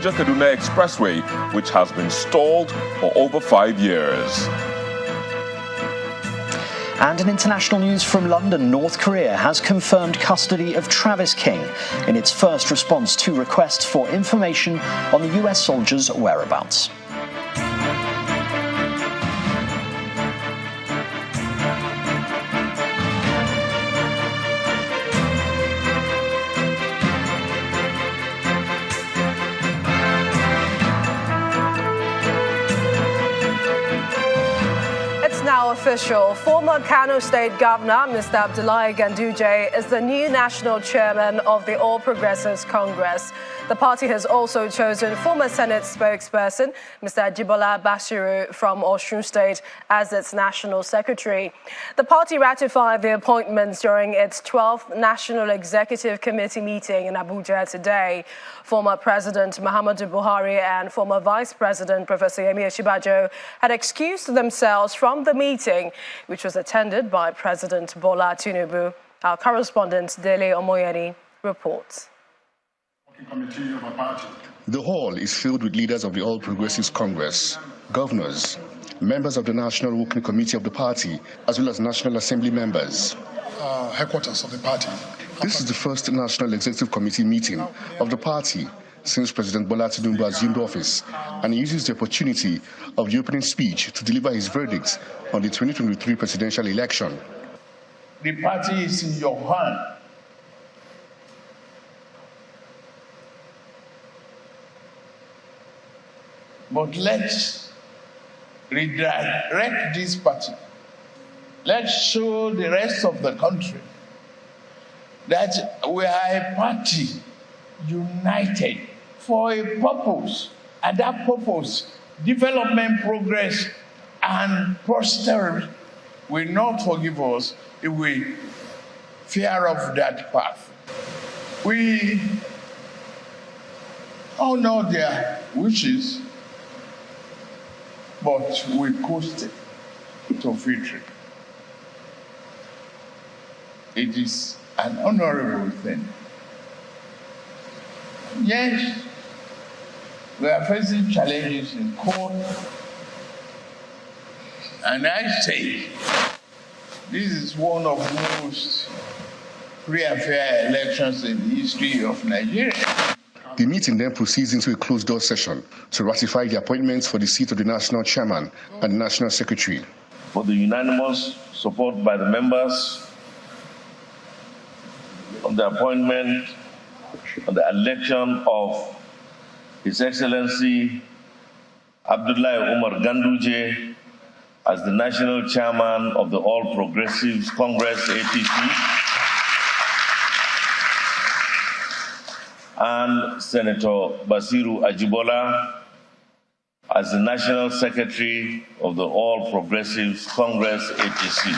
Abuja-Kaduna Expressway, which has been stalled for over 5 years. And in international news from London, North Korea has confirmed custody of Travis King in its first response to requests for information on the US soldier's whereabouts. Official. Former Kano State Governor Mr. Abdullahi Ganduje is the new national chairman of the All Progressives Congress. The party has also chosen former Senate spokesperson Mr. Ajibola Basiru from Osun State as its national secretary. The party ratified the appointments during its 12th National Executive Committee meeting in Abuja today. Former President Muhammadu Buhari and former Vice President Professor Ilesha-Baruba had excused themselves from the meeting, which was attended by President Bola Tinubu. Our correspondent Dele Omoyeni reports. The hall is filled with leaders of the All Progressives Congress, governors, members of the National Working Committee of the party, as well as National Assembly members. Headquarters of the party. This is the first National Executive Committee meeting of the party since President Bola Tinubu assumed office, and he uses the opportunity of the opening speech to deliver his verdict on the 2023 presidential election. The party is in your hand. But let's redirect this party. Let's show the rest of the country that we are a party united for a purpose, and that purpose, development, progress, and prosperity, will not forgive us if we fear of that path. We honor their wishes, but we coasted to victory. It is an honorable thing. Yes, we are facing challenges in court, and I say this is one of the most free and fair elections in the history of Nigeria. The meeting then proceeds into a closed-door session to ratify the appointments for the seat of the national chairman and the national secretary. For the unanimous support by the members on the appointment on the election of His Excellency Abdullahi Umar Ganduje as the national chairman of the All Progressives Congress, APC, and Senator Basiru Ajibola as the national secretary of the All Progressives Congress, APC.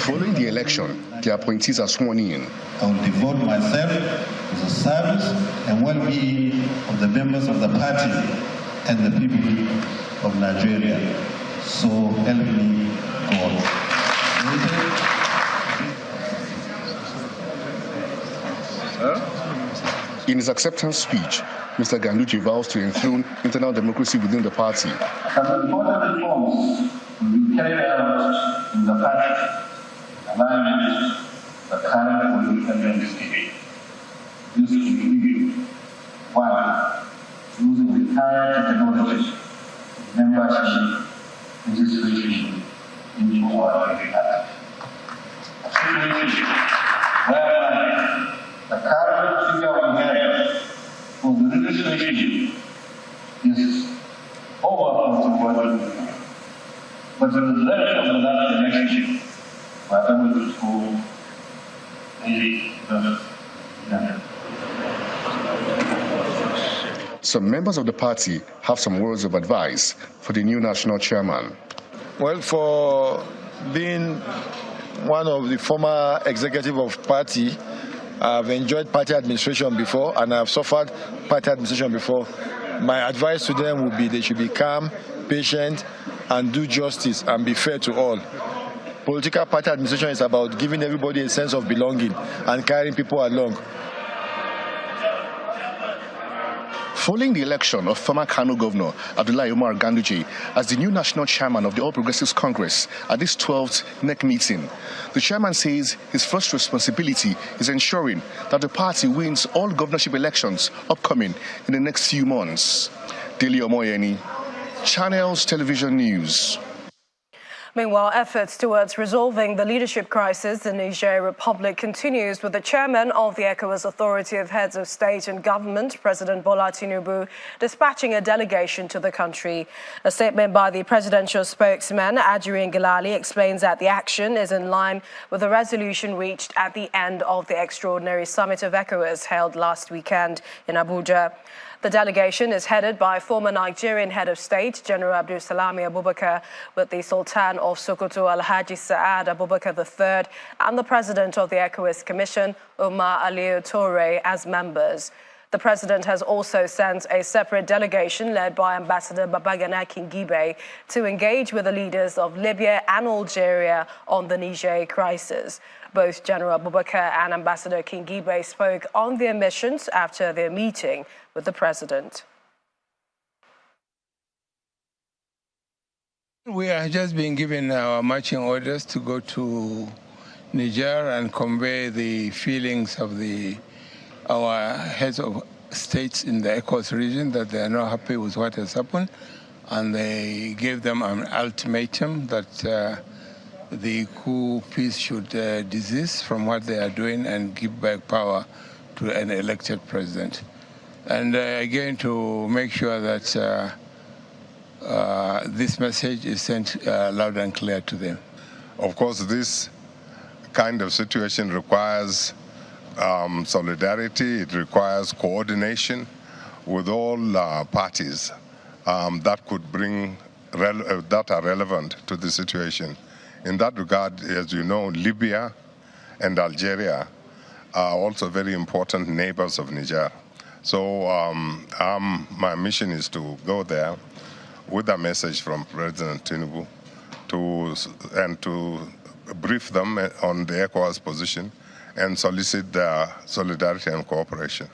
Following the election, the appointees are sworn in. I will devote myself to the service and well-being of the members of the party and the people of Nigeria. So help me God. In his acceptance speech, Mr. Ganduje vows to enthrone internal democracy within the party. Some important reforms will be carried out in the party, alignment with the current political landscape. This will include 1. Using the current technology, membership, registration into our party. 2. Whereby the current figure we have for the registration is over 41 million. But the result of the last election was able to score 8%. Some members of the party have some words of advice for the new national chairman. Well, for being one of the former executive of party, I've enjoyed party administration before and I've suffered party administration before. My advice to them would be they should be calm, patient, and do justice and be fair to all. Political party administration is about giving everybody a sense of belonging and carrying people along. Following the election of former Kano Governor Abdullahi Umar Ganduje as the new national chairman of the All Progressives Congress at this 12th NEC meeting, the chairman says his first responsibility is ensuring that the party wins all governorship elections upcoming in the next few months. Dele Omoyeni, Channels Television News. Meanwhile, efforts towards resolving the leadership crisis in Niger Republic continues, with the chairman of the ECOWAS Authority of Heads of State and Government, President Bola Tinubu, dispatching a delegation to the country. A statement by the presidential spokesman, Adjuri Ngelale, explains that the action is in line with the resolution reached at the end of the extraordinary summit of ECOWAS held last weekend in Abuja. The delegation is headed by former Nigerian head of state, General Abdulsalami Abubakar, with the Sultan of Sokoto, Alhaji Saad Abubakar III, and the president of the ECOWAS Commission, Umar Aliyu Toure, as members. The president has also sent a separate delegation led by Ambassador Babagana Kingibe to engage with the leaders of Libya and Algeria on the Niger crisis. Both General Abubakar and Ambassador Kingibe spoke on their missions after their meeting with the president. We have just been given our marching orders to go to Niger and convey the feelings of our heads of states in the ECOWAS region, that they are not happy with what has happened, and they gave them an ultimatum that the coup peace should desist from what they are doing and give back power to an elected president. And again, to make sure that this message is sent loud and clear to them. Of course, this kind of situation requires solidarity. It requires coordination with all parties that could bring that are relevant to the situation. In that regard, as you know, Libya and Algeria are also very important neighbors of Niger. So my mission is to go there with a message from President Tinubu to brief them on the ECOWAS position and solicit their solidarity and cooperation.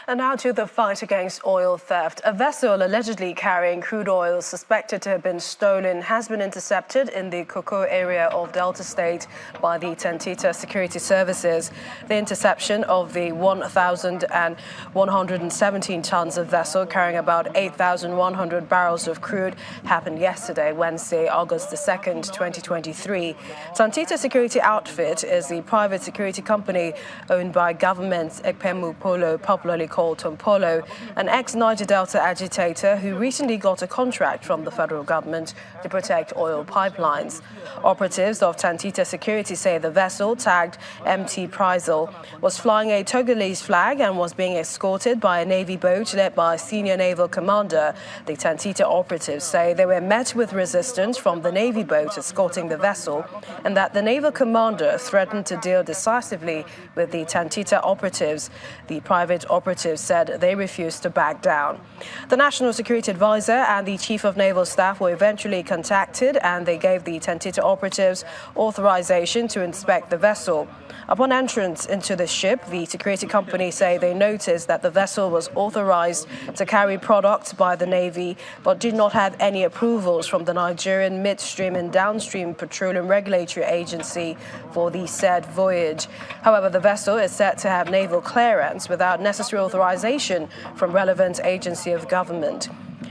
And now to the fight against oil theft. A vessel allegedly carrying crude oil suspected to have been stolen has been intercepted in the Koko area of Delta State by the Tantita Security Services. The interception of the 1,117 tons of vessel carrying about 8,100 barrels of crude happened yesterday, Wednesday, August the 2nd, 2023. Tantita Security Outfit is the private security company owned by government Ekpemu Polo, popularly called Tompolo, an ex-Niger Delta agitator who recently got a contract from the federal government to protect oil pipelines. Operatives of Tantita Security say the vessel, tagged MT Prizal, was flying a Togolese flag and was being escorted by a Navy boat led by a senior naval commander. The Tantita operatives say they were met with resistance from the Navy boat escorting the vessel, and that the naval commander threatened to deal decisively with the Tantita operatives. The private operatives said they refused to back down. The National Security Advisor and the Chief of Naval Staff were eventually contacted, and they gave the Tantita operatives authorization to inspect the vessel. Upon entrance into the ship, the security company say they noticed that the vessel was authorized to carry products by the Navy, but did not have any approvals from the Nigerian Midstream and Downstream Petroleum Regulatory Agency for the said voyage. However, the vessel is said to have naval clearance without necessary authorization from relevant agency of government.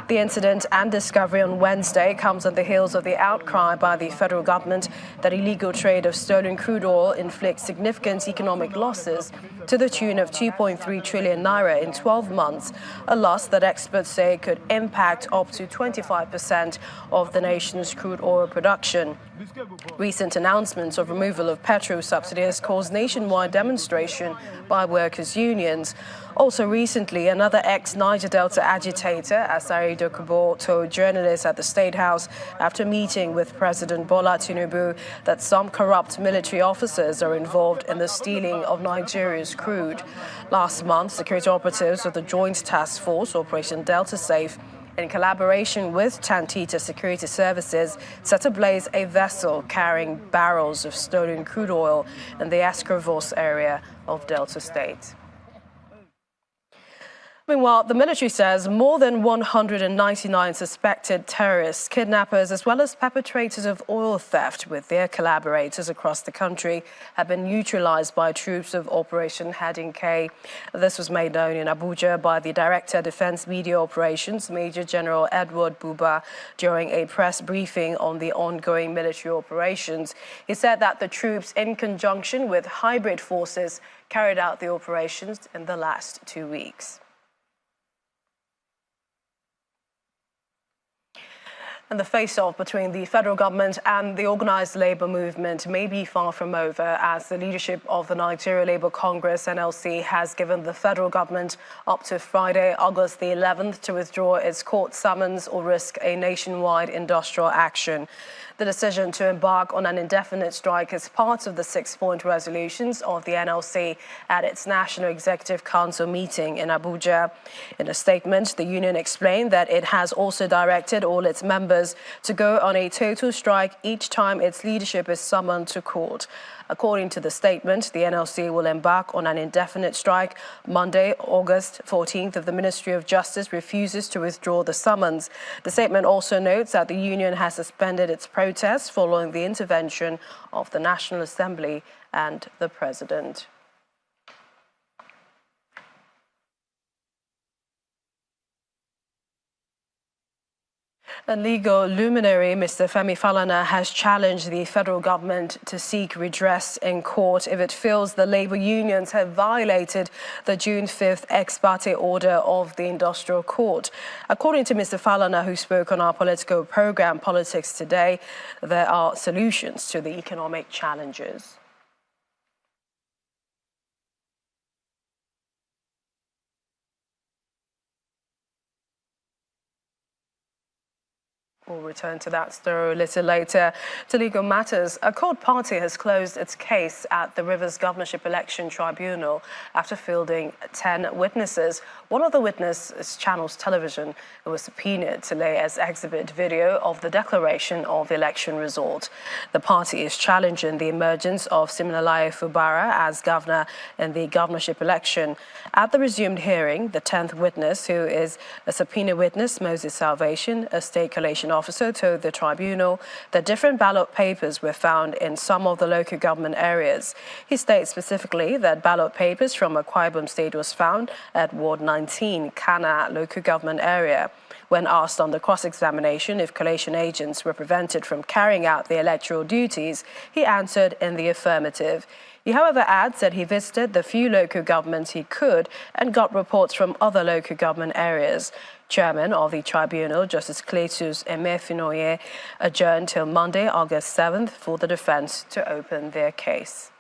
The incident and discovery on Wednesday comes on the heels of the outcry by the federal government that illegal trade of stolen crude oil inflicts significant economic losses to the tune of 2.3 trillion naira in 12 months, a loss that experts say could impact up to 25% of the nation's crude oil production. Recent announcements of removal of petrol subsidies caused nationwide demonstration by workers' unions. Also recently, another ex-Niger Delta agitator, Asari Dokubo, told journalists at the State House after meeting with President Bola Tinubu that some corrupt military officers are involved in the stealing of Nigeria's crude. Last month, security operatives of the Joint Task Force, Operation Delta Safe, in collaboration with Tantita Security Services, set ablaze a vessel carrying barrels of stolen crude oil in the Escravos area of Delta State. Meanwhile, the military says more than 199 suspected terrorists, kidnappers, as well as perpetrators of oil theft with their collaborators across the country have been neutralized by troops of Operation Heading K. This was made known in Abuja by the Director of Defense Media Operations, Major General Edward Buba, during a press briefing on the ongoing military operations. He said that the troops, in conjunction with hybrid forces, carried out the operations in the last 2 weeks. And the face-off between the federal government and the organised labour movement may be far from over, as the leadership of the Nigeria Labour Congress, NLC, has given the federal government up to Friday, August the 11th, to withdraw its court summons or risk a nationwide industrial action. The decision to embark on an indefinite strike is part of the 6-point resolutions of the NLC at its National Executive Council meeting in Abuja. In a statement, the union explained that it has also directed all its members to go on a total strike each time its leadership is summoned to court. According to the statement, the NLC will embark on an indefinite strike Monday, August 14th, if the Ministry of Justice refuses to withdraw the summons. The statement also notes that the union has suspended its protests following the intervention of the National Assembly and the President. A legal luminary, Mr. Femi Falana, has challenged the federal government to seek redress in court if it feels the labour unions have violated the June 5th ex parte order of the Industrial Court. According to Mr. Falana, who spoke on our political programme, Politics Today, there are solutions to the economic challenges. We'll return to that story a little later. To legal matters, a court party has closed its case at the Rivers Governorship Election Tribunal after fielding 10 witnesses. One of the witnesses, Channels Television, who was subpoenaed to lay as exhibit video of the declaration of the election result. The party is challenging the emergence of Siminalayi Fubara as governor in the governorship election. At the resumed hearing, the 10th witness, who is a subpoena witness, Moses Salvation, a state collation officer, told the tribunal that different ballot papers were found in some of the local government areas. He states specifically that ballot papers from Akwa Ibom State was found at Ward 19, Kana local government area. When asked on the cross-examination if collation agents were prevented from carrying out their electoral duties, he answered in the affirmative. He, however, adds that he visited the few local governments he could and got reports from other local government areas. Chairman of the tribunal, Justice Cletus Emefinoye, adjourned till Monday, August 7th, for the defense to open their case.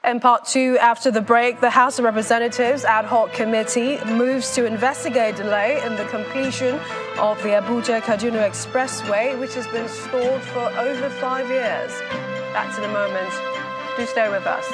In part two, after the break, the House of Representatives Ad Hoc Committee moves to investigate delay in the completion of the Abuja-Kaduna Expressway, which has been stalled for over 5 years. That's in a moment. Do stay with us.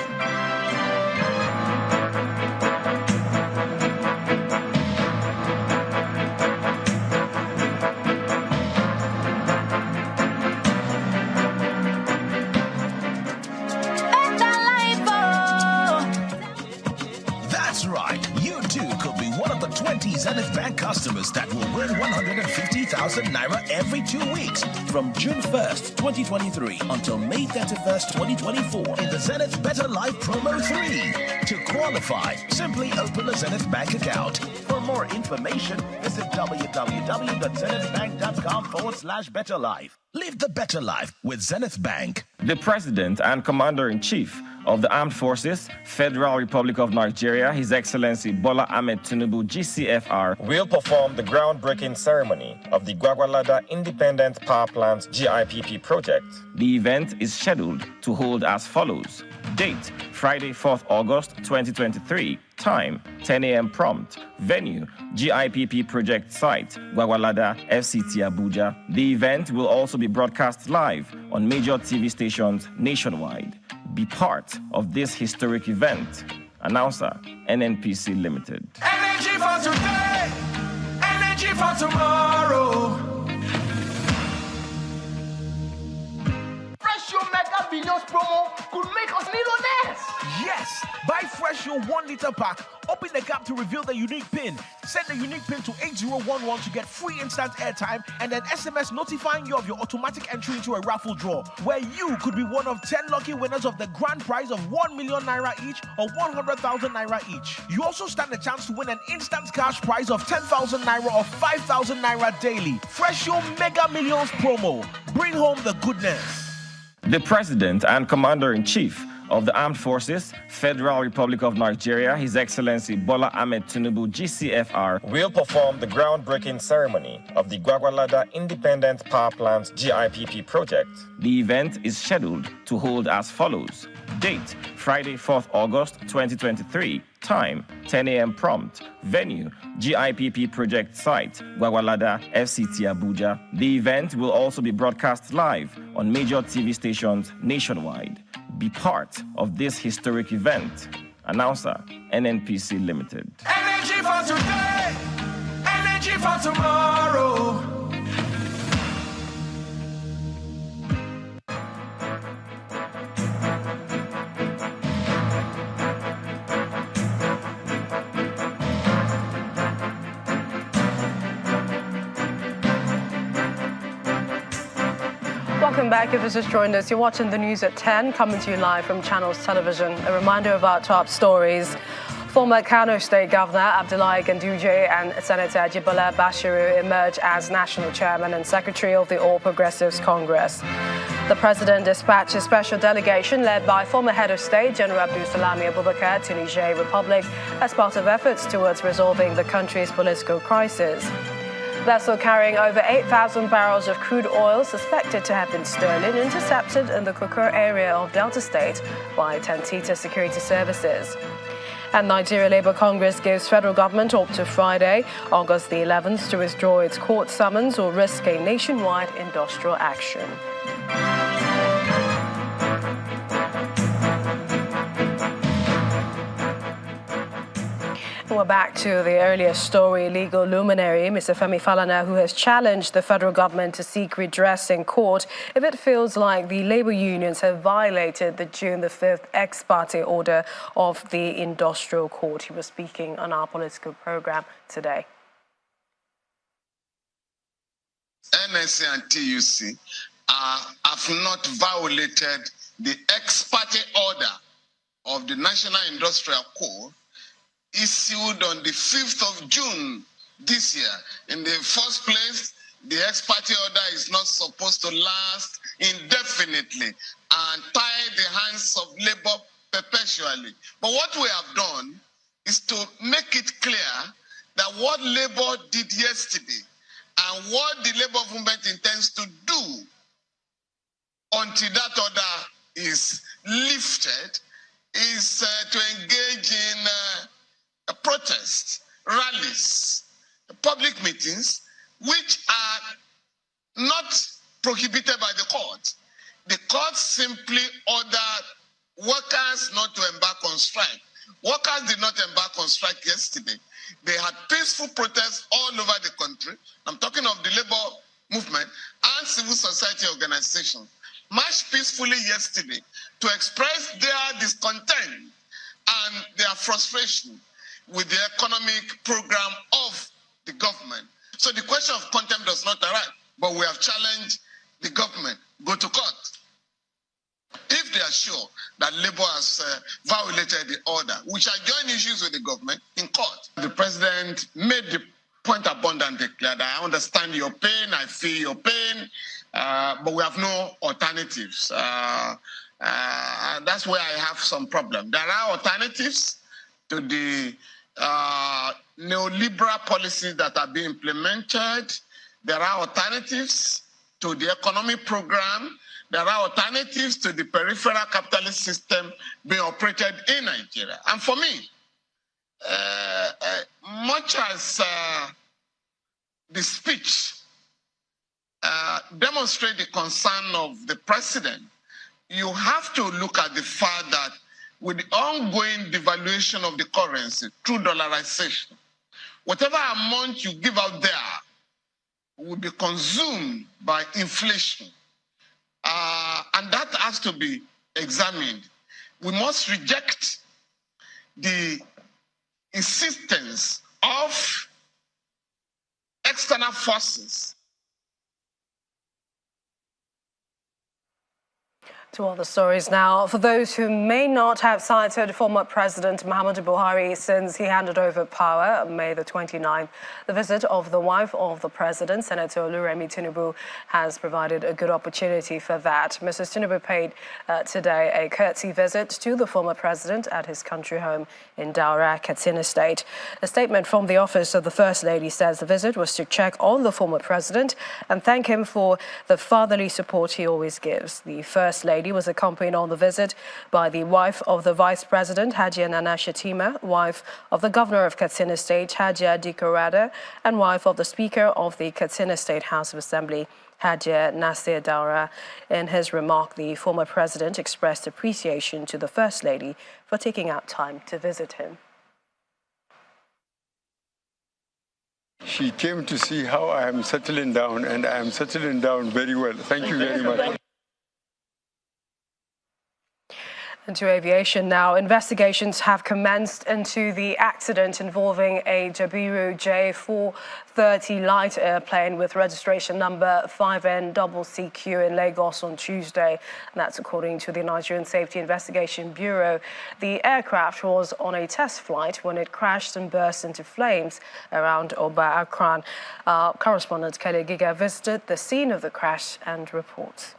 That's right. You too could be one of the 20 Zenith Bank customers that will win 150,000 Naira every 2 weeks from June 1st, 2023 until May 31st, 2024 in the Zenith Better Life Promo 3. To qualify, simply open a Zenith Bank account. For more information, visit www.zenithbank.com/betterlife. Live the better life with Zenith Bank. The President and Commander-in-Chief of the Armed Forces, Federal Republic of Nigeria, His Excellency Bola Ahmed Tinubu, GCFR, will perform the groundbreaking ceremony of the Gwagwalada Independent Power Plant's GIPP project. The event is scheduled to hold as follows. Date, Friday, 4th August 2023. Time, 10 a.m. prompt. Venue, GIPP project site, Gwagwalada, FCT Abuja. The event will also be broadcast live on major TV stations nationwide. Be part of this historic event. Announcer, NNPC Limited. Energy for today, energy for tomorrow. Fresh Your Mega Billions promo could make us millionaires. Yes, buy Fresh Your 1 liter pack, open the cap to reveal the unique pin, send the unique pin to 8011 to get free instant airtime, and then SMS notifying you of your automatic entry into a raffle draw, where you could be one of 10 lucky winners of the grand prize of 1 million naira each or 100,000 naira each. You also stand a chance to win an instant cash prize of 10,000 naira or 5,000 naira daily. Fresh Your Mega Millions promo. Bring home the goodness. The President and Commander-in-Chief of the Armed Forces, Federal Republic of Nigeria, His Excellency Bola Ahmed Tinubu, GCFR, will perform the groundbreaking ceremony of the Gwagwalada Independent Power Plant GIPP project. The event is scheduled to hold as follows. Date, Friday, 4th August 2023. Time, 10 a.m. prompt. Venue, GIPP project site, Gwagwalada, FCT Abuja. The event will also be broadcast live on major TV stations nationwide. Be part of this historic event. Announcer, NNPC Limited. Energy for today, energy for tomorrow. Welcome back. If you just joined us, you're watching the news at 10, coming to you live from Channels Television. A reminder of our top stories. Former Kano State Governor Abdullahi Ganduje and Senator Ajibola Bashiru emerge as National Chairman and Secretary of the All Progressives Congress. The President dispatched a special delegation led by former Head of State General Abdul Salami Abubakar to Niger Republic as part of efforts towards resolving the country's political crisis. Vessel carrying over 8,000 barrels of crude oil suspected to have been stolen intercepted in the Kokor area of Delta State by Tantita Security Services. And Nigeria Labour Congress gives federal government up to Friday, August the 11th, to withdraw its court summons or risk a nationwide industrial action. We're back to the earlier story. Legal luminary Mr. Femi Falana, who has challenged the federal government to seek redress in court if it feels like the labour unions have violated the June the 5th ex parte order of the industrial court. He was speaking on our political program today. NSA and TUC have not violated the ex parte order of the National Industrial Court issued on the 5th of June this year. In the first place, the ex parte order is not supposed to last indefinitely and tie the hands of labor perpetually. But what we have done is to make it clear that what labor did yesterday and what the labor movement intends to do until that order is lifted is to engage in protests, rallies, public meetings, which are not prohibited by the court. The court simply ordered workers not to embark on strike. Workers did not embark on strike yesterday. They had peaceful protests all over the country. I'm talking of the labor movement and civil society organizations. Marched peacefully yesterday to express their discontent and their frustration with the economic program of the government. So the question of contempt does not arise, but we have challenged the government, go to court. If they are sure that labor has violated the order, we shall join issues with the government in court. The president made the point abundantly clear that I understand your pain, I feel your pain, but we have no alternatives. That's where I have some problem. There are alternatives to the neoliberal policies that are being implemented. There are alternatives to the economic program. There are alternatives to the peripheral capitalist system being operated in Nigeria. And for me, much as the speech demonstrates the concern of the president you have to look at the fact that with the ongoing devaluation of the currency through dollarization, whatever amount you give out there will be consumed by inflation. And that has to be examined. We must reject the insistence of external forces. To other stories now. For those who may not have cited former President Muhammadu Buhari since he handed over power on May the 29th, the visit of the wife of the president, Senator Oluremi Tinubu, has provided a good opportunity for that. Mrs. Tinubu paid today a courtesy visit to the former president at his country home in Daura, Katsina State. A statement from the office of the First Lady says the visit was to check on the former president and thank him for the fatherly support he always gives. The First Lady was accompanied on the visit by the wife of the Vice President, Hajia Nana Shatima, wife of the Governor of Katsina State, Hajia Dikorada, and wife of the Speaker of the Katsina State House of Assembly, Hajia Nasir Daura. In his remark, the former president expressed appreciation to the First Lady for taking out time to visit him. She came to see how I am settling down, and I am settling down very well. Thank you very much. Into aviation now. Investigations have commenced into the accident involving a Jabiru J430 light airplane with registration number 5NCCQ in Lagos on Tuesday. And that's according to the Nigerian Safety Investigation Bureau. The aircraft was on a test flight when it crashed and burst into flames around Oba Akran. Correspondent Kelly Giga visited the scene of the crash and reports.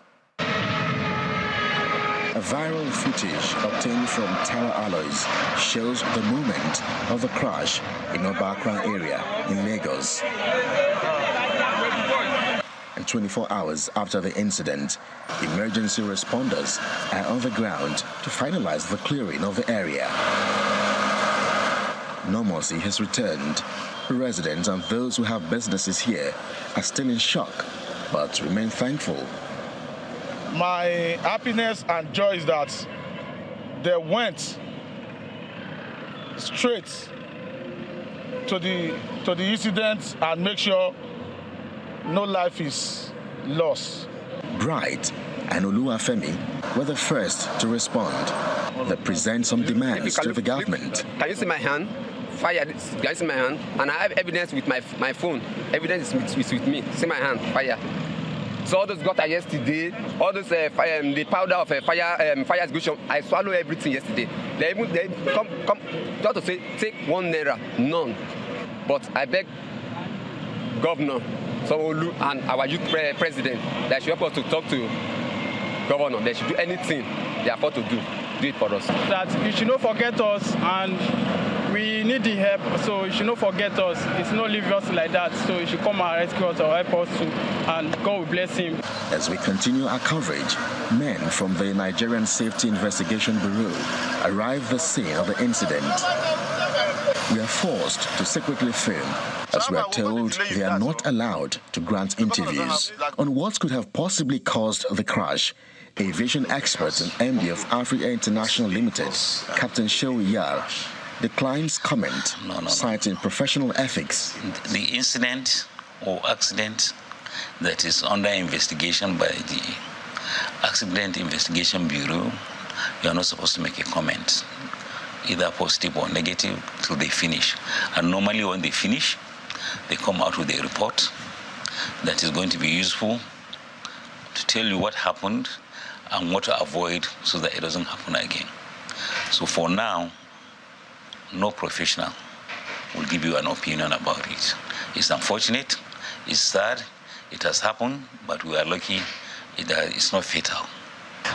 A viral footage obtained from Tower Alloys shows the moment of the crash in Obakran area in Lagos. And 24 hours after the incident, emergency responders are on the ground to finalize the clearing of the area. Normalcy has returned. Residents and those who have businesses here are still in shock, but remain thankful. My happiness and joy is that they went straight to the incident and make sure no life is lost. Bright and Oluwafemi were the first to respond. They present some demands to the government. Can you see my hand? Fire, can you see my hand? And I have evidence with my phone. Evidence is with me. See my hand, fire. So all those got yesterday, all those the powder of fire execution, I swallowed everything yesterday. They come just to say take 1 naira, none. But I beg Governor Sanwo-Olu and our youth president that should help us to talk to Governor. They should do anything they afford to do it for us. That you should not forget us, and we need the help, so you should not forget us. It's not leave us like that, so you should come and rescue us or help us too, and God will bless him. As we continue our coverage, men from the Nigerian Safety Investigation Bureau arrive at the scene of the incident. We are forced to secretly film, as we are told they are not allowed to grant interviews. On what could have possibly caused the crash, aviation expert and MD of Africa International Limited, Captain Shehu Yar, declines comment, citing professional ethics. The incident or accident that is under investigation by the Accident Investigation Bureau, you are not supposed to make a comment, either positive or negative, till they finish. And normally when they finish, they come out with a report that is going to be useful to tell you what happened and what to avoid so that it doesn't happen again. So for now, no professional will give you an opinion about it. It's unfortunate, it's sad, it has happened, but we are lucky it's not fatal.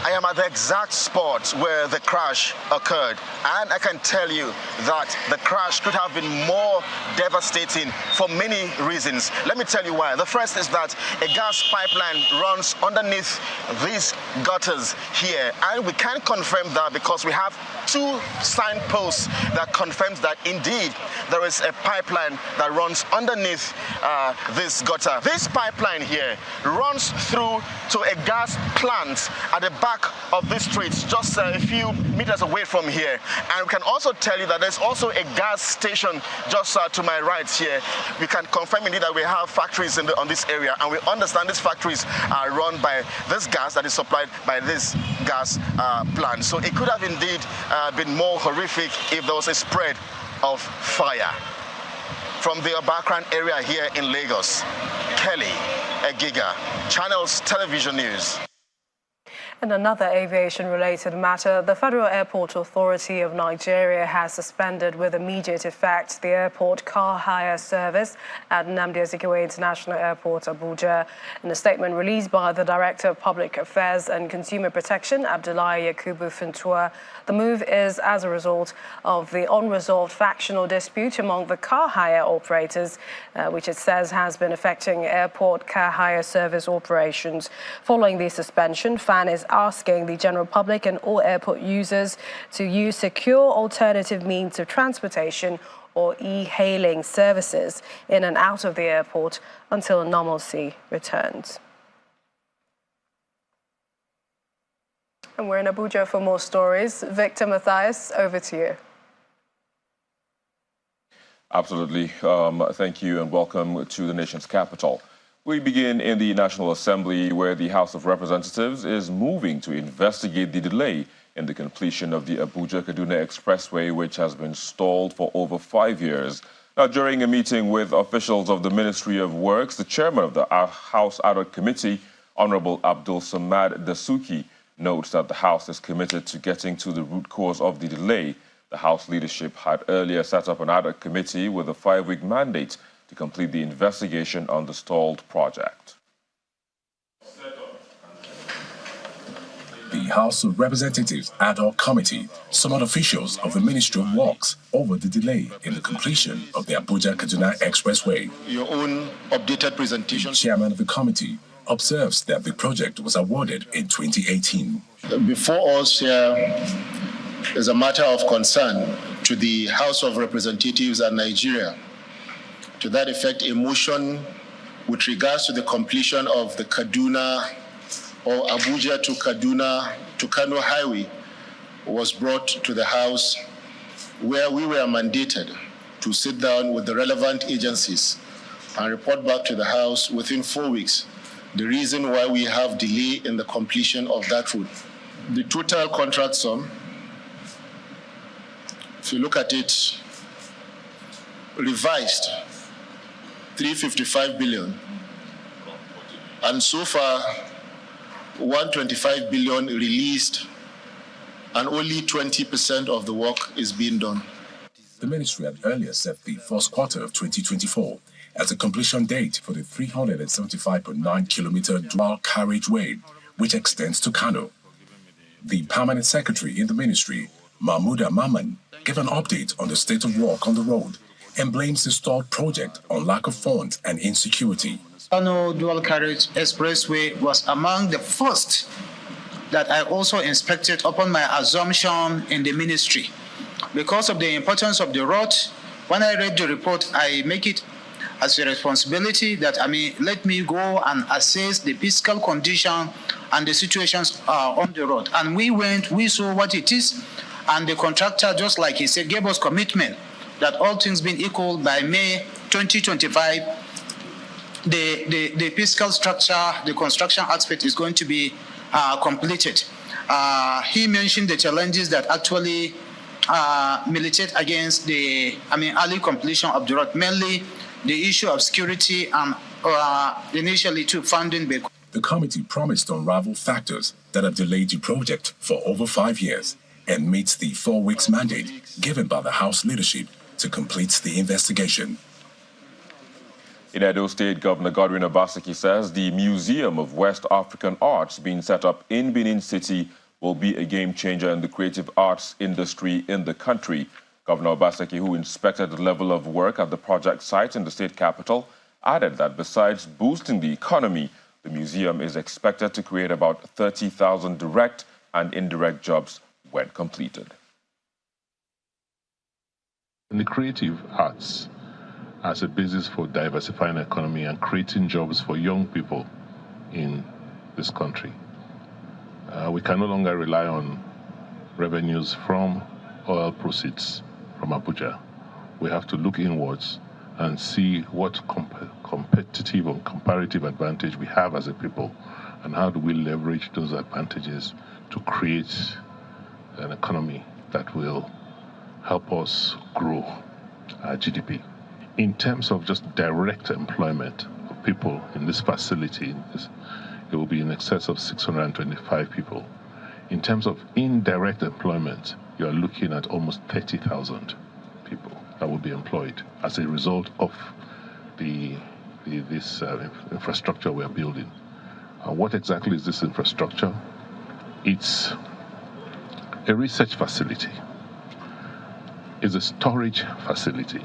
I am at the exact spot where the crash occurred, and I can tell you that the crash could have been more devastating for many reasons. Let me tell you why. The first is that a gas pipeline runs underneath these gutters here, and we can confirm that because we have 2 signposts that confirms that indeed there is a pipeline that runs underneath this gutter. This pipeline here runs through to a gas plant at the back of this street, just a few meters away from here. And we can also tell you that there's also a gas station just to my right here. We can confirm indeed that we have factories on this area, and we understand these factories are run by this gas that is supplied by this gas plant. So it could have indeed been more horrific if there was a spread of fire. From the Abakran area here in Lagos, Kelly Egiga, Channels Television News. In another aviation-related matter, the Federal Airport Authority of Nigeria has suspended with immediate effect the airport car hire service at Nnamdi Azikiwe International Airport, Abuja. In a statement released by the Director of Public Affairs and Consumer Protection, Abdullahi Yakubu Funtua, the move is as a result of the unresolved factional dispute among the car hire operators, which it says has been affecting airport car hire service operations. Following the suspension, FAN is asking the general public and all airport users to use secure alternative means of transportation or e-hailing services in and out of the airport until normalcy returns. And we're in Abuja for more stories. Victor Matthias, over to you. Absolutely. Thank you and welcome to the nation's capital. We begin in the National Assembly, where the House of Representatives is moving to investigate the delay in the completion of the Abuja-Kaduna Expressway, which has been stalled for over 5 years. Now, during a meeting with officials of the Ministry of Works, the chairman of the House Ad hoc Committee, Honorable Abdul Samad Dasuki, notes that the House is committed to getting to the root cause of the delay. The House leadership had earlier set up an ad hoc committee with a 5-week mandate to complete the investigation on the stalled project. The House of Representatives Ad hoc Committee summoned officials of the Ministry of Works over the delay in the completion of the Abuja-Kaduna Expressway. Your own updated presentation. The chairman of the committee observes that the project was awarded in 2018. Before us here is a matter of concern to the House of Representatives and Nigeria. To that effect, a motion with regards to the completion of the Kaduna or Abuja to Kaduna to Kano Highway was brought to the House, where we were mandated to sit down with the relevant agencies and report back to the House within 4 weeks the reason why we have delay in the completion of that route. The total contract sum, if you look at it, revised 355 billion, and so far 125 billion released, and only 20% of the work is being done. The ministry had earlier set the first quarter of 2024 as a completion date for the 375.9-kilometer dual carriageway, which extends to Kano. The permanent secretary in the ministry, Mahmouda Maman, gave an update on the state of work on the road and blames the stalled project on lack of funds and insecurity. Kano Dual Carriage Expressway was among the first that I also inspected upon my assumption in the ministry. Because of the importance of the road, when I read the report, I make it as a responsibility that, let me go and assess the fiscal condition and the situations on the road. And we went, we saw what it is, and the contractor, just like he said, gave us commitment that all things being equal by May 2025, the fiscal structure, the construction aspect is going to be completed. He mentioned the challenges that actually militate against the early completion of the road, mainly the issue of security and initially to funding. The committee promised to unravel factors that have delayed the project for over 5 years and meets the 4 weeks mandate given by the House leadership to complete the investigation. In Edo State, Governor Godwin Obaseki says the Museum of West African Arts being set up in Benin City will be a game changer in the creative arts industry in the country. Governor Obaseki, who inspected the level of work at the project site in the state capital, added that besides boosting the economy, the museum is expected to create about 30,000 direct and indirect jobs when completed. In the creative arts, as a basis for diversifying the economy and creating jobs for young people in this country. We can no longer rely on revenues from oil proceeds from Abuja. We have to look inwards and see what competitive or comparative advantage we have as a people, and how do we leverage those advantages to create an economy that will help us grow our GDP. In terms of just direct employment of people in this facility, it will be in excess of 625 people. In terms of indirect employment, you are looking at almost 30,000 people that will be employed as a result of this infrastructure we are building. What exactly is this infrastructure? It's a research facility. It's a storage facility.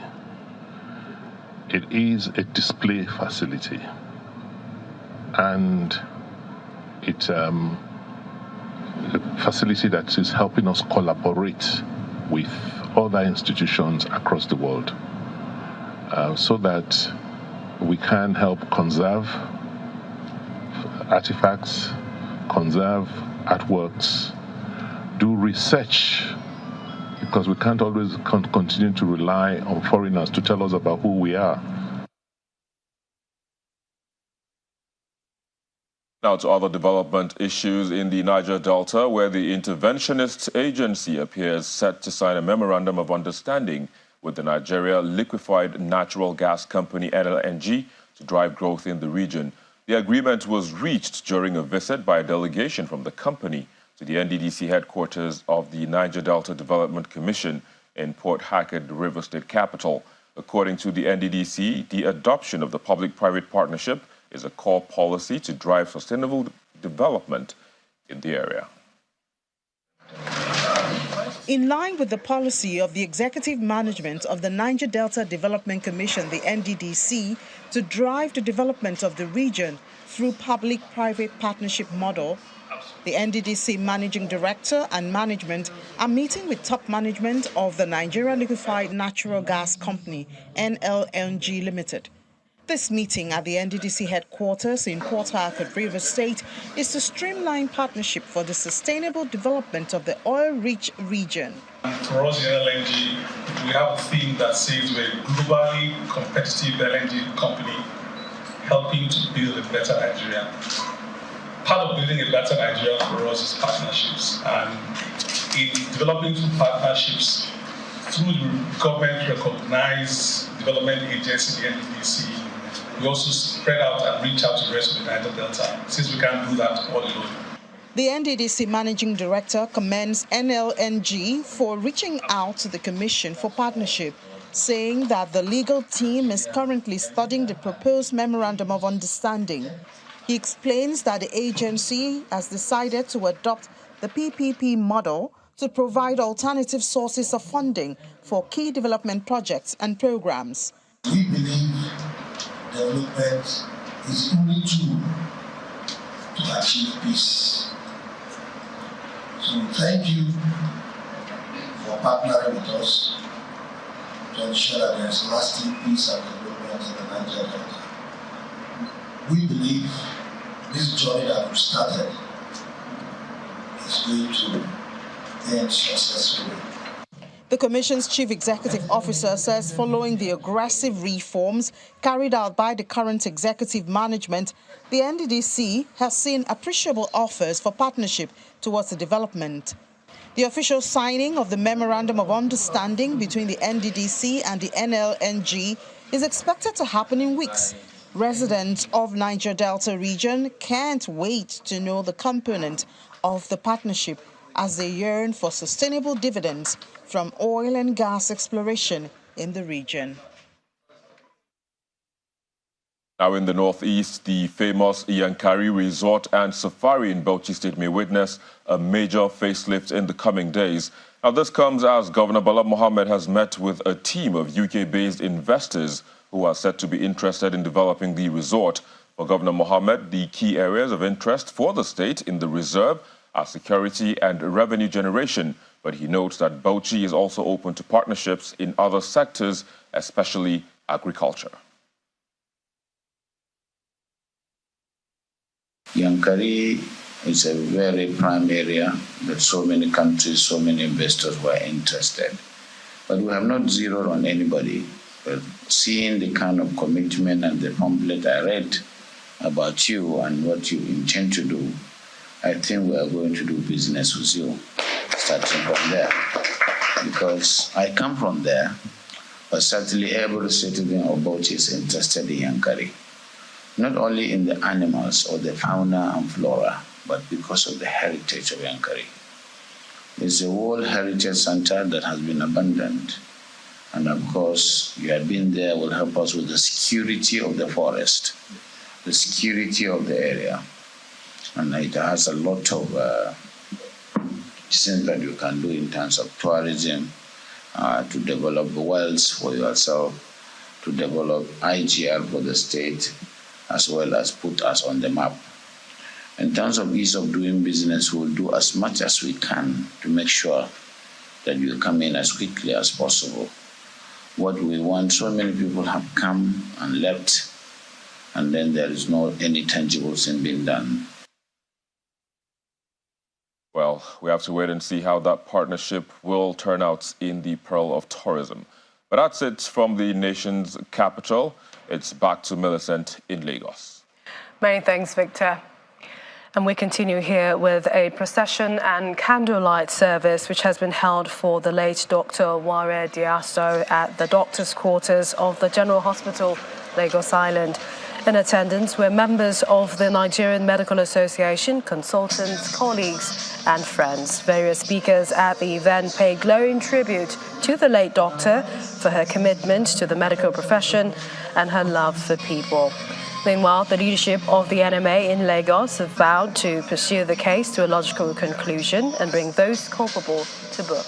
It is a display facility. And it's a facility that is helping us collaborate with other institutions across the world so that we can help conserve artifacts, conserve artworks, do research, because we can't always continue to rely on foreigners to tell us about who we are. Now to other development issues in the Niger Delta, where the Interventionist Agency appears set to sign a memorandum of understanding with the Nigeria Liquefied Natural Gas Company, NLNG, to drive growth in the region. The agreement was reached during a visit by a delegation from the company to the NDDC headquarters of the Niger Delta Development Commission in Port Harcourt, the River State capital. According to the NDDC, the adoption of the public-private partnership is a core policy to drive sustainable development in the area. In line with the policy of the Executive Management of the Niger Delta Development Commission, the NDDC, to drive the development of the region through public-private partnership model, the NDDC Managing Director and management are meeting with top management of the Nigeria Liquefied Natural Gas Company, NLNG Limited. This meeting at the NDDC headquarters in Port Harcourt, River State, is to streamline partnership for the sustainable development of the oil-rich region. For us in LNG, we have a theme that says we're a globally competitive LNG company helping to build a better Nigeria. Part of building a better Nigeria for us is partnerships. And in developing partnerships through the government-recognized development agency, the NDDC, we also spread out and reach out to the rest of the Niger Delta, since we can't do that all alone. The NDDC Managing Director commends NLNG for reaching out to the Commission for Partnership, saying that the legal team is currently studying the proposed Memorandum of Understanding. He explains that the agency has decided to adopt the PPP model to provide alternative sources of funding for key development projects and programs. We believe development is only tool to achieve peace. So thank you for partnering with us to ensure that there is lasting peace and development in the Niger Delta. We believe this journey that we started is going to end successfully. The Commission's Chief Executive Officer says following the aggressive reforms carried out by the current executive management, the NDDC has seen appreciable offers for partnership towards the development. The official signing of the Memorandum of Understanding between the NDDC and the NLNG is expected to happen in weeks. Residents of Niger Delta region can't wait to know the component of the partnership as they yearn for sustainable dividends from oil and gas exploration in the region. Now in the northeast, the famous Yankari Resort and Safari in Bauchi State may witness a major facelift in the coming days. Now this comes as Governor Bala Mohammed has met with a team of UK-based investors who are said to be interested in developing the resort. For Governor Mohammed, the key areas of interest for the state in the reserve are security and revenue generation, but he notes that Bauchi is also open to partnerships in other sectors, especially agriculture. Yankari It's a very prime area that so many countries, so many investors were interested. But we have not zeroed on anybody. But seeing the kind of commitment and the pamphlet I read about you and what you intend to do, I think we are going to do business with you, starting from there. Because I come from there, but certainly every citizen of Bauchi is interested in Yankari. Not only in the animals or the fauna and flora, but because of the heritage of Yankari. It's a World Heritage Center that has been abandoned. And of course, you have been there will help us with the security of the forest, the security of the area. And it has a lot of things that you can do in terms of tourism, to develop wells for yourself, to develop IGR for the state, as well as put us on the map. In terms of ease of doing business, we'll do as much as we can to make sure that you come in as quickly as possible. What we want, so many people have come and left, and then there is no any tangible thing being done. Well, we have to wait and see how that partnership will turn out in the Pearl of Tourism. But that's it from the nation's capital. It's back to Millicent in Lagos. Many thanks, Victor. And we continue here with a procession and candlelight service which has been held for the late Dr. Ware Diaso at the doctor's quarters of the General Hospital, Lagos Island. In attendance were members of the Nigerian Medical Association, consultants, colleagues and friends. Various speakers at the event paid glowing tribute to the late doctor for her commitment to the medical profession and her love for people. Meanwhile, the leadership of the NMA in Lagos have vowed to pursue the case to a logical conclusion and bring those culpable to book.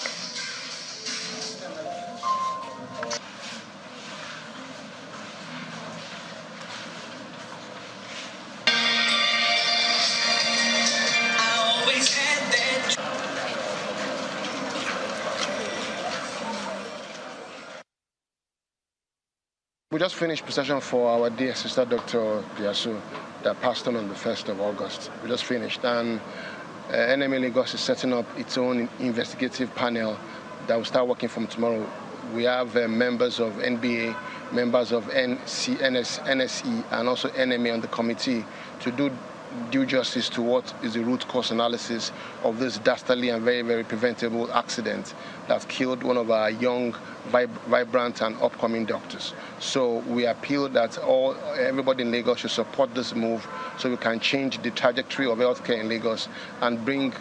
We just finished procession for our dear sister, Dr. Diaso, that passed on the 1st of August. We just finished, and NMA Lagos is setting up its own investigative panel that will start working from tomorrow. We have members of NBA, members of NSE, and also NMA on the committee to do due justice to what is the root cause analysis of this dastardly and very, very preventable accident that killed one of our young, vibrant and upcoming doctors. So we appeal that everybody in Lagos should support this move so we can change the trajectory of healthcare in Lagos and bring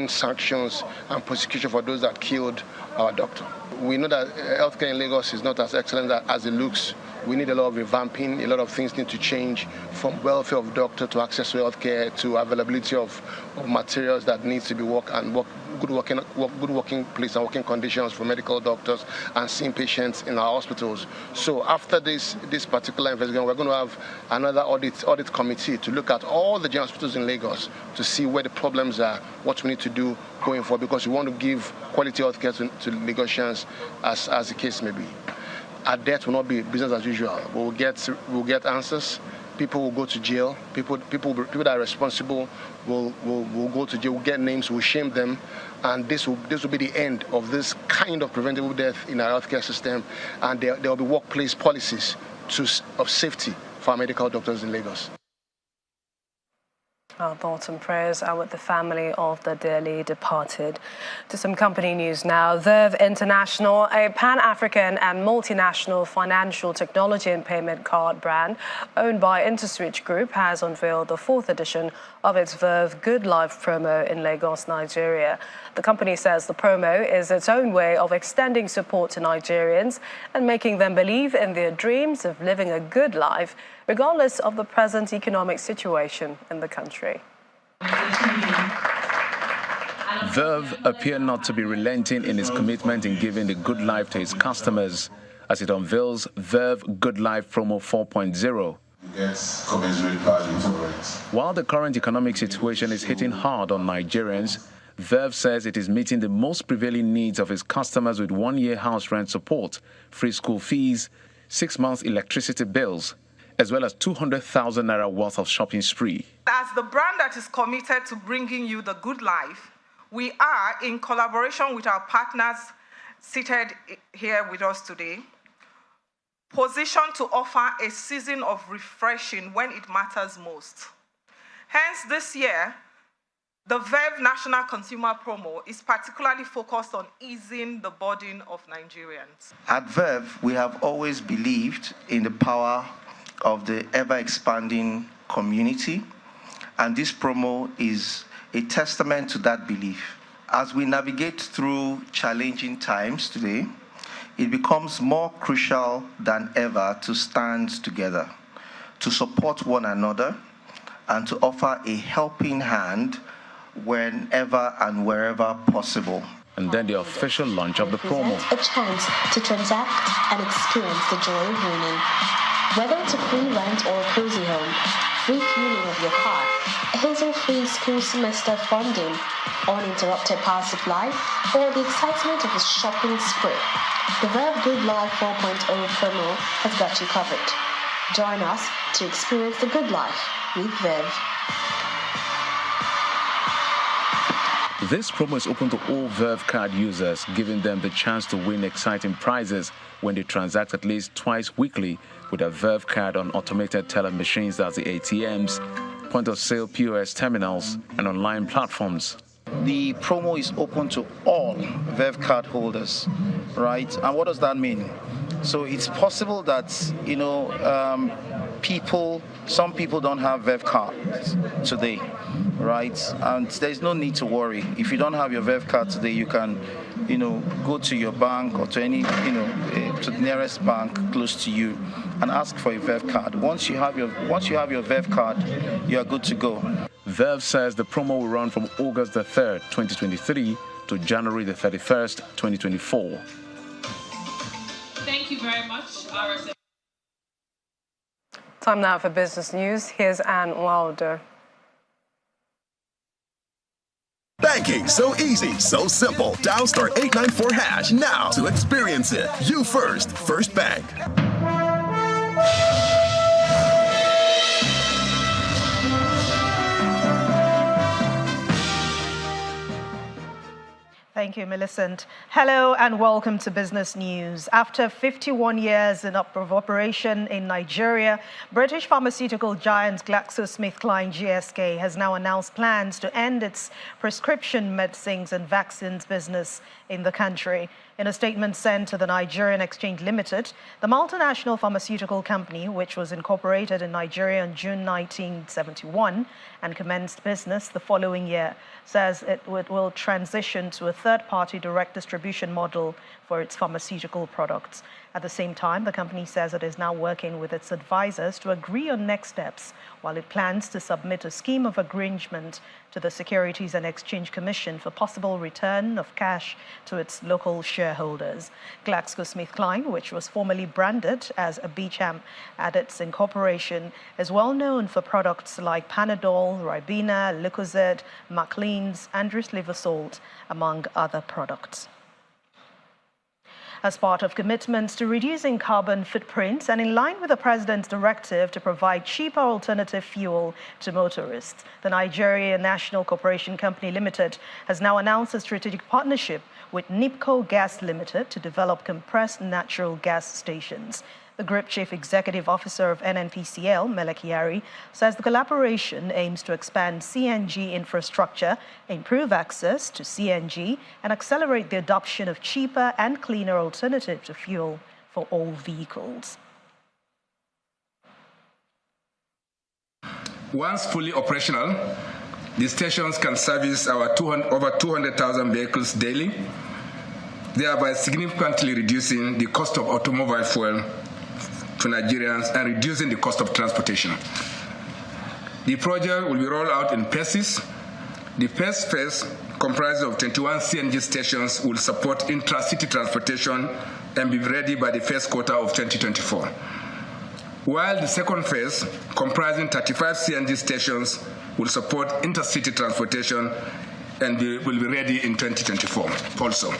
sanctions and prosecution for those that killed our doctor. We know that healthcare in Lagos is not as excellent as it looks. We need a lot of revamping. A lot of things need to change, from welfare of doctor to access to healthcare to availability of materials that needs to be good working place and working conditions for medical doctors and seeing patients in our hospitals. So after this particular investigation, we're going to have another audit committee to look at all the general hospitals in Lagos to see where the problems are, what we need to do going forward, because we want to give quality healthcare to Lagosians as the case may be. Our death will not be business as usual. We'll get answers. People will go to jail. People that are responsible will go to jail. We'll get names. We'll shame them, and this will be the end of this kind of preventable death in our healthcare system. And there will be workplace policies of safety for our medical doctors in Lagos. Our thoughts and prayers are with the family of the dearly departed. To some company news now. Verve International, a Pan-African and multinational financial technology and payment card brand owned by InterSwitch Group, has unveiled the 4th edition of its Verve Good Life promo in Lagos, Nigeria. The company says the promo is its own way of extending support to Nigerians and making them believe in their dreams of living a good life, regardless of the present economic situation in the country. Verve appeared not to be relenting in its commitment in giving the good life to its customers as it unveils Verve Good Life Promo 4.0. While the current economic situation is hitting hard on Nigerians, Verve says it is meeting the most prevailing needs of its customers with 1-year house rent support, free school fees, 6 months electricity bills, as well as 200,000 naira worth of shopping spree. As the brand that is committed to bringing you the good life, we are, in collaboration with our partners seated here with us today, positioned to offer a season of refreshing when it matters most. Hence, this year, the Verve National Consumer Promo is particularly focused on easing the burden of Nigerians. At Verve, we have always believed in the power of the ever-expanding community, and this promo is a testament to that belief. As we navigate through challenging times today, it becomes more crucial than ever to stand together, to support one another, and to offer a helping hand whenever and wherever possible. And then the official launch of the promo. A chance to transact and experience the joy of winning. Whether it's a free rent or a cozy home, free fueling of your car, a hassle-free school semester funding, uninterrupted power supply, or the excitement of a shopping spree, the Verve Good Life 4.0 promo has got you covered. Join us to experience the good life with Verve. This promo is open to all Verve card users, giving them the chance to win exciting prizes when they transact at least twice weekly with a Verve card on automated teller machines, that's the ATMs, point-of-sale POS terminals, and online platforms. The promo is open to all Verve card holders, right? And what does that mean? So it's possible that, some people don't have Verve cards today, right? And there's no need to worry. If you don't have your Verve card today, you can, go to your bank or to any, to the nearest bank close to you and ask for a Verve card. Once you have your Verve card, you are good to go. Verve says the promo will run from August the 3rd, 2023 to January the 31st, 2024. Thank you very much, RSM. Time now for business news. Here's Ann Wilder. Banking so easy, so simple. Dial *894# now to experience it. You first, First Bank. Thank you, Millicent. Hello and welcome to Business News. After 51 years of operation in Nigeria, British pharmaceutical giant GlaxoSmithKline GSK has now announced plans to end its prescription medicines and vaccines business in the country. In a statement sent to the Nigerian Exchange Limited, the multinational pharmaceutical company, which was incorporated in Nigeria in June 1971 and commenced business the following year, says it will transition to a third-party direct distribution model for its pharmaceutical products. At the same time, the company says it is now working with its advisors to agree on next steps, while it plans to submit a scheme of arrangement to the Securities and Exchange Commission for possible return of cash to its local shareholders. GlaxoSmithKline, which was formerly branded as Abicam at its incorporation, is well known for products like Panadol, Ribena, Lucozade, Maclean's, Andrus Liver Salt, among other products. As part of commitments to reducing carbon footprints and in line with the President's directive to provide cheaper alternative fuel to motorists, the Nigeria National Corporation Company Limited has now announced a strategic partnership with NIPCO Gas Limited to develop compressed natural gas stations. The Group Chief Executive Officer of NNPCL, Melekiari, says the collaboration aims to expand CNG infrastructure, improve access to CNG, and accelerate the adoption of cheaper and cleaner alternatives to fuel for all vehicles. Once fully operational, the stations can service our over 200,000 vehicles daily, thereby significantly reducing the cost of automobile fuel to Nigerians and reducing the cost of transportation. The project will be rolled out in phases. The first phase, comprised of 21 CNG stations, will support intra-city transportation and be ready by the first quarter of 2024. While the second phase, comprising 35 CNG stations, will support intercity transportation and will be ready in 2024 also.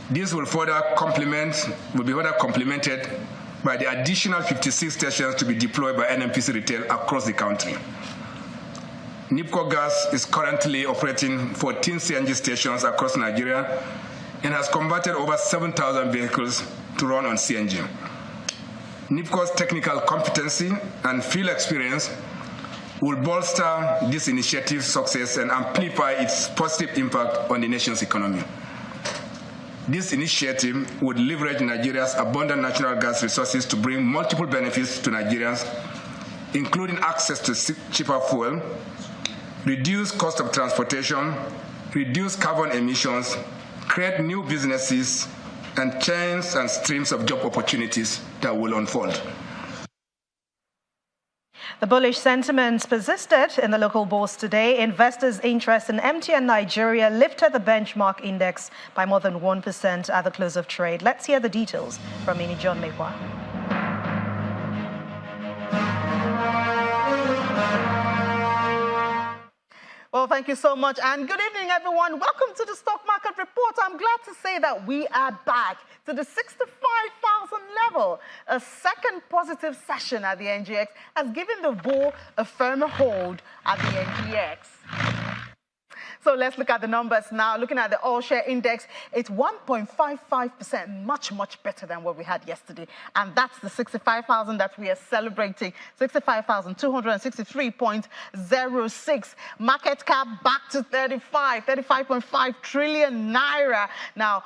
This will be further complemented by the additional 56 stations to be deployed by NNPC Retail across the country. NIPCO Gas is currently operating 14 CNG stations across Nigeria and has converted over 7,000 vehicles to run on CNG. NIPCO's technical competency and field experience will bolster this initiative's success and amplify its positive impact on the nation's economy. This initiative would leverage Nigeria's abundant natural gas resources to bring multiple benefits to Nigerians, including access to cheaper fuel, reduce cost of transportation, reduce carbon emissions, create new businesses, and chains and streams of job opportunities that will unfold. The bullish sentiments persisted in the local bourse today. Investors' interest in MTN Nigeria lifted the benchmark index by more than 1% at the close of trade. Let's hear the details from Mini John Mekwa. Well, thank you so much, and good evening, everyone. Welcome to the Stock Market Report. I'm glad to say that we are back to the 65,000 level. A second positive session at the NGX has given the bull a firmer hold at the NGX. So let's look at the numbers now. Looking at the all-share index, it's 1.55%, much better than what we had yesterday. And that's the 65,000 that we are celebrating, 65,263.06. Market cap back to 35.5 trillion naira. Now,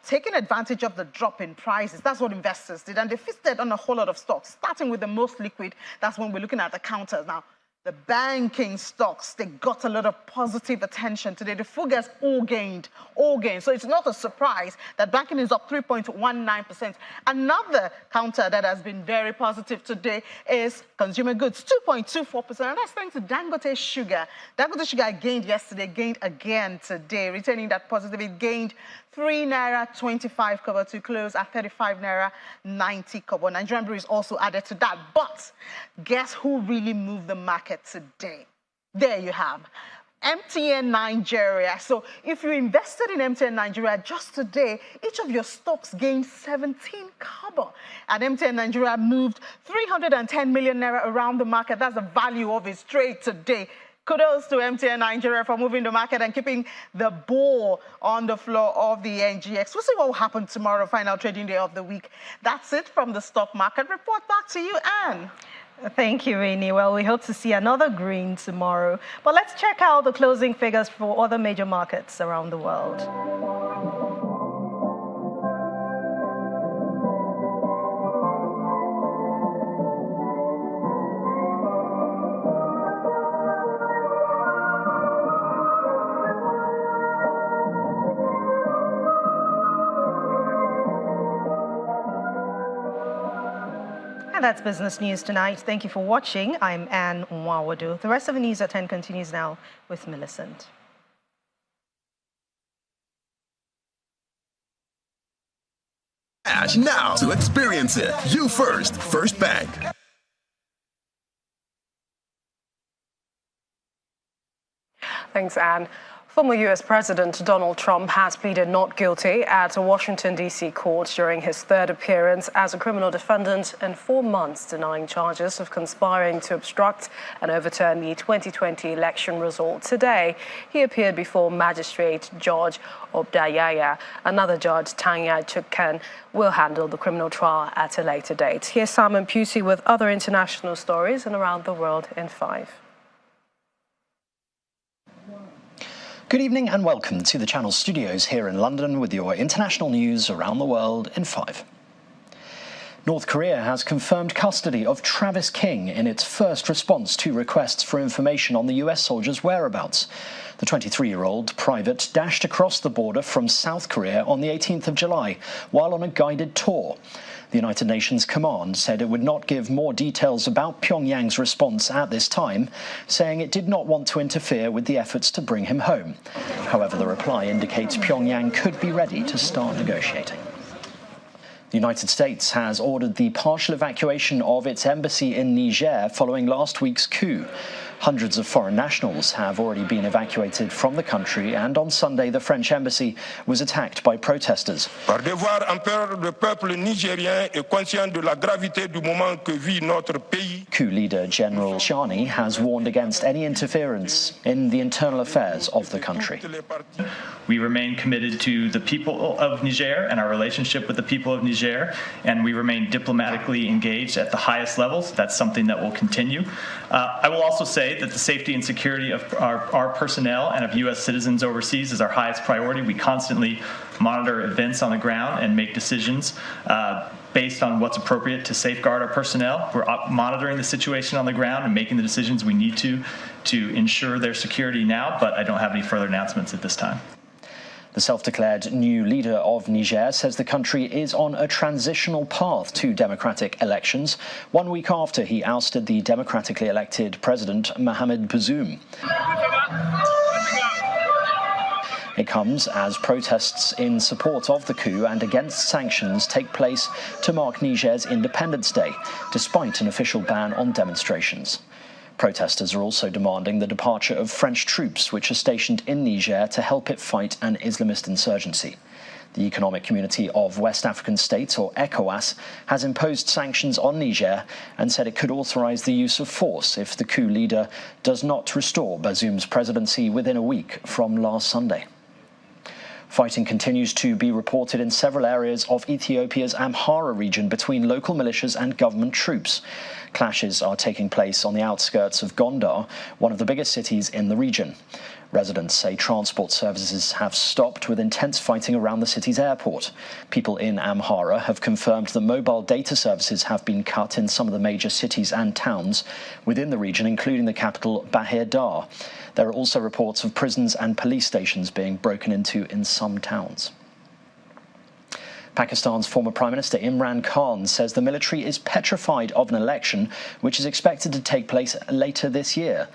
taking advantage of the drop in prices, that's what investors did. And they feasted on a whole lot of stocks, starting with the most liquid. That's when we're looking at the counters now. The banking stocks, they got a lot of positive attention today. The figures all gained. So it's not a surprise that banking is up 3.19%. Another counter that has been very positive today is consumer goods, 2.24%. And that's thanks to Dangote Sugar. Dangote Sugar gained yesterday, gained again today, retaining that positive. It gained 3 naira 25 kobo to close at 35 naira 90 kobo. Nigerian breweries also added to that. But guess who really moved the market today? There you have MTN Nigeria. So if you invested in MTN Nigeria just today, each of your stocks gained 17 kobo. And MTN Nigeria moved 310 million naira around the market. That's the value of its trade today. Kudos to MTN Nigeria for moving the market and keeping the ball on the floor of the NGX. We'll see what will happen tomorrow, final trading day of the week. That's it from the Stock Market Report. Back to you, Anne. Thank you, Rainey. Well, we hope to see another green tomorrow. But let's check out the closing figures for other major markets around the world. And that's business news tonight. Thank you for watching. I'm Anne Nwawadu. The rest of the news at 10 continues now with Millicent. Now to experience it. You first. First Bank. Thanks, Anne. Former U.S. President Donald Trump has pleaded not guilty at a Washington, D.C. court during his third appearance as a criminal defendant in 4 months, denying charges of conspiring to obstruct and overturn the 2020 election result. Today, he appeared before Magistrate Judge Obdayaya. Another judge, Tanya Chukkan, will handle the criminal trial at a later date. Here's Simon Pusey with other international stories and around the world in 5. Good evening and welcome to the Channel studios here in London with your international news around the world in 5. North Korea has confirmed custody of Travis King in its first response to requests for information on the US soldier's whereabouts. The 23-year-old private dashed across the border from South Korea on the 18th of July while on a guided tour. The United Nations Command said it would not give more details about Pyongyang's response at this time, saying it did not want to interfere with the efforts to bring him home. However, the reply indicates Pyongyang could be ready to start negotiating. The United States has ordered the partial evacuation of its embassy in Niger following last week's coup. Hundreds of foreign nationals have already been evacuated from the country, and on Sunday the French embassy was attacked by protesters. Par devoir envers le peuple nigérien et conscient de la gravité du moment que vit notre pays. Coup leader General Chani has warned against any interference in the internal affairs of the country. We remain committed to the people of Niger and our relationship with the people of Niger, and we remain diplomatically engaged at the highest levels. That's something that will continue. I will also say that the safety and security of our personnel and of U.S. citizens overseas is our highest priority. We constantly monitor events on the ground and make decisions based on what's appropriate to safeguard our personnel. We're monitoring the situation on the ground and making the decisions we need to ensure their security now, but I don't have any further announcements at this time. The self-declared new leader of Niger says the country is on a transitional path to democratic elections, 1 week after he ousted the democratically elected president Mohamed Bazoum. It comes as protests in support of the coup and against sanctions take place to mark Niger's Independence Day, despite an official ban on demonstrations. Protesters are also demanding the departure of French troops which are stationed in Niger to help it fight an Islamist insurgency. The Economic Community of West African States, or ECOWAS, has imposed sanctions on Niger and said it could authorize the use of force if the coup leader does not restore Bazoum's presidency within a week from last Sunday. Fighting continues to be reported in several areas of Ethiopia's Amhara region between local militias and government troops. Clashes are taking place on the outskirts of Gondar, one of the biggest cities in the region. Residents say transport services have stopped with intense fighting around the city's airport. People in Amhara have confirmed that mobile data services have been cut in some of the major cities and towns within the region, including the capital Bahir Dar. There are also reports of prisons and police stations being broken into in some towns. Pakistan's former Prime Minister Imran Khan says the military is petrified of an election which is expected to take place later this year.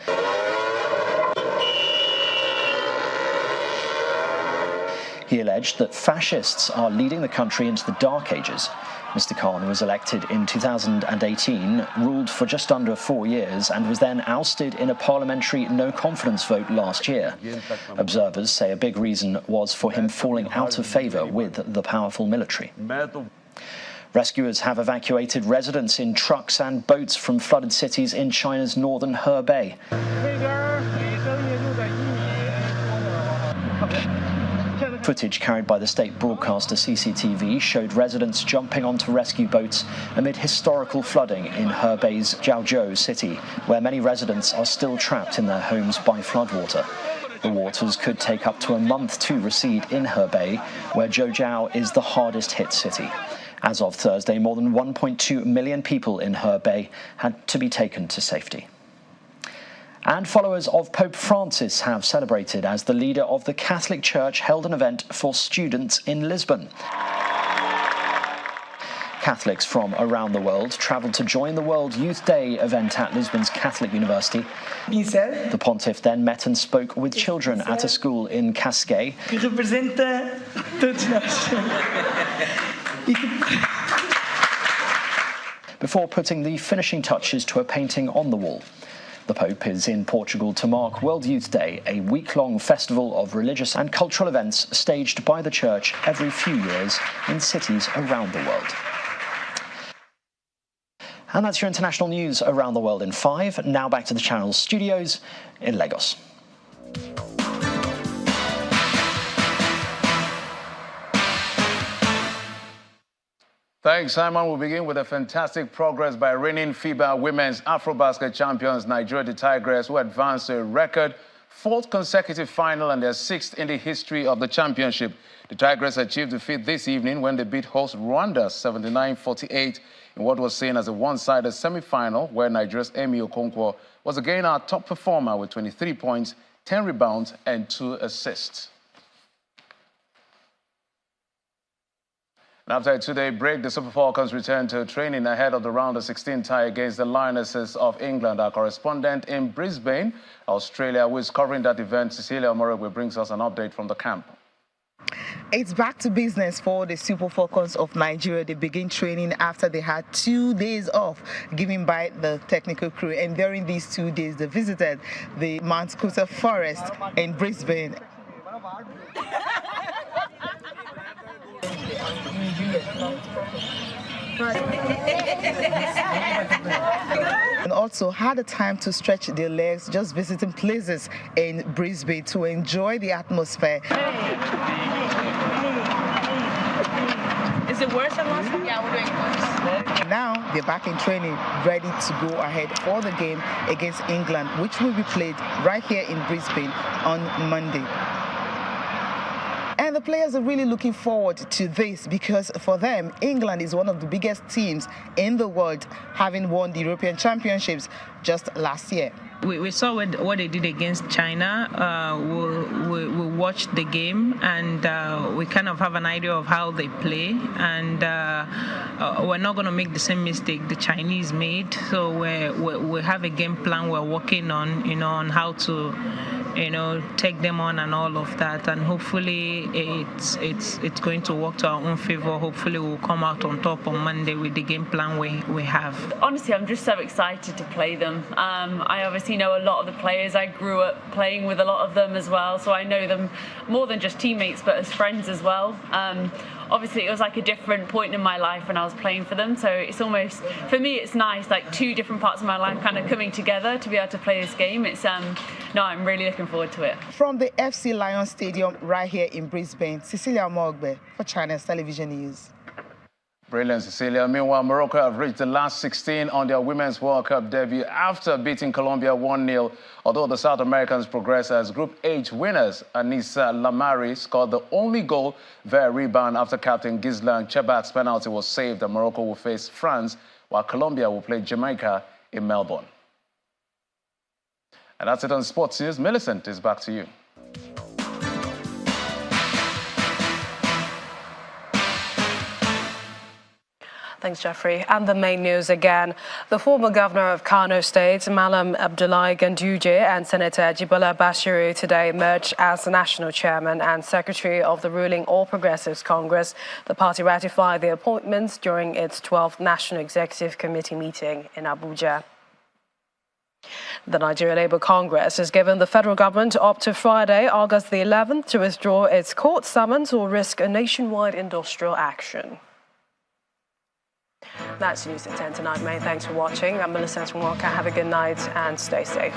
He alleged that fascists are leading the country into the dark ages. Mr. Khan was elected in 2018, ruled for just under 4 years, and was then ousted in a parliamentary no-confidence vote last year. Observers say a big reason was for him falling out of favour with the powerful military. Rescuers have evacuated residents in trucks and boats from flooded cities in China's northern Hebei. Footage carried by the state broadcaster CCTV showed residents jumping onto rescue boats amid historical flooding in Hebei's Jiaozhou city, where many residents are still trapped in their homes by floodwater. The waters could take up to a month to recede in Hebei, where Jiaozhou is the hardest hit city. As of Thursday, more than 1.2 million people in Hebei had to be taken to safety. And followers of Pope Francis have celebrated as the leader of the Catholic Church held an event for students in Lisbon. Catholics from around the world travelled to join the World Youth Day event at Lisbon's Catholic University. The pontiff then met and spoke with children at a school in Cascais. Before putting the finishing touches to a painting on the wall. The Pope is in Portugal to mark World Youth Day, a week-long festival of religious and cultural events staged by the Church every few years in cities around the world. And that's your international news around the world in 5. Now back to the Channel's studios in Lagos. Thanks, Simon. We'll begin with a fantastic progress by reigning FIBA Women's AfroBasket champions Nigeria the Tigress, who advanced to a record 4th consecutive final and their 6th in the history of the championship. The Tigress achieved the feat this evening when they beat host Rwanda 79-48 in what was seen as a one-sided semi-final, where Nigeria's Emi Okonkwo was again our top performer with 23 points, 10 rebounds and 2 assists. And after a 2-day break, the Super Falcons returned to training ahead of the round of 16 tie against the Lionesses of England. Our correspondent in Brisbane, Australia, who is covering that event, Cecilia Omorogwe, brings us an update from the camp. It's back to business for the Super Falcons of Nigeria. They begin training after they had 2 days off given by the technical crew. And during these 2 days, they visited the Mount Coot Forest in Brisbane. And also had a time to stretch their legs, just visiting places in Brisbane to enjoy the atmosphere. Is it worse than last time? Yeah, we're doing worse. Now they're back in training, ready to go ahead for the game against England, which will be played right here in Brisbane on Monday. And the players are really looking forward to this because for them, England is one of the biggest teams in the world, having won the European Championships just last year. We saw what they did against China. We watched the game and we kind of have an idea of how they play. And we're not going to make the same mistake the Chinese made. So we have a game plan we're working on, on how to, take them on and all of that. And hopefully it's going to work to our own favor. Hopefully we'll come out on top on Monday with the game plan we have. Honestly, I'm just so excited to play them. I obviously know a lot of the players. I grew up playing with a lot of them as well, so I know them more than just teammates, but as friends as well. Obviously, it was like a different point in my life when I was playing for them, so it's almost, for me, it's nice, like 2 different parts of my life kind of coming together to be able to play this game. It's no, I'm really looking forward to it. From the FC Lions Stadium right here in Brisbane, Cecilia Mogbe for China's Television News. Brilliant, Cecilia. Meanwhile, Morocco have reached the last 16 on their Women's World Cup debut after beating Colombia 1-0. Although the South Americans progress as Group H winners, Anissa Lamari scored the only goal via rebound after captain Gislan Chebat's penalty was saved. And Morocco will face France, while Colombia will play Jamaica in Melbourne. And that's it on Sports News. Millicent is back to you. Thanks, Jeffrey. And the main news again. The former governor of Kano State, Malam Abdullahi Ganduje, and Senator Jibola Bashiru today emerged as the national chairman and secretary of the ruling All Progressives Congress. The party ratified the appointments during its 12th National Executive Committee meeting in Abuja. The Nigeria Labour Congress has given the federal government up to Friday, August the 11th, to withdraw its court summons or risk a nationwide industrial action. That's news at 10 tonight, mate. Thanks for watching. I'm Melissa from Walker. Have a good night and stay safe.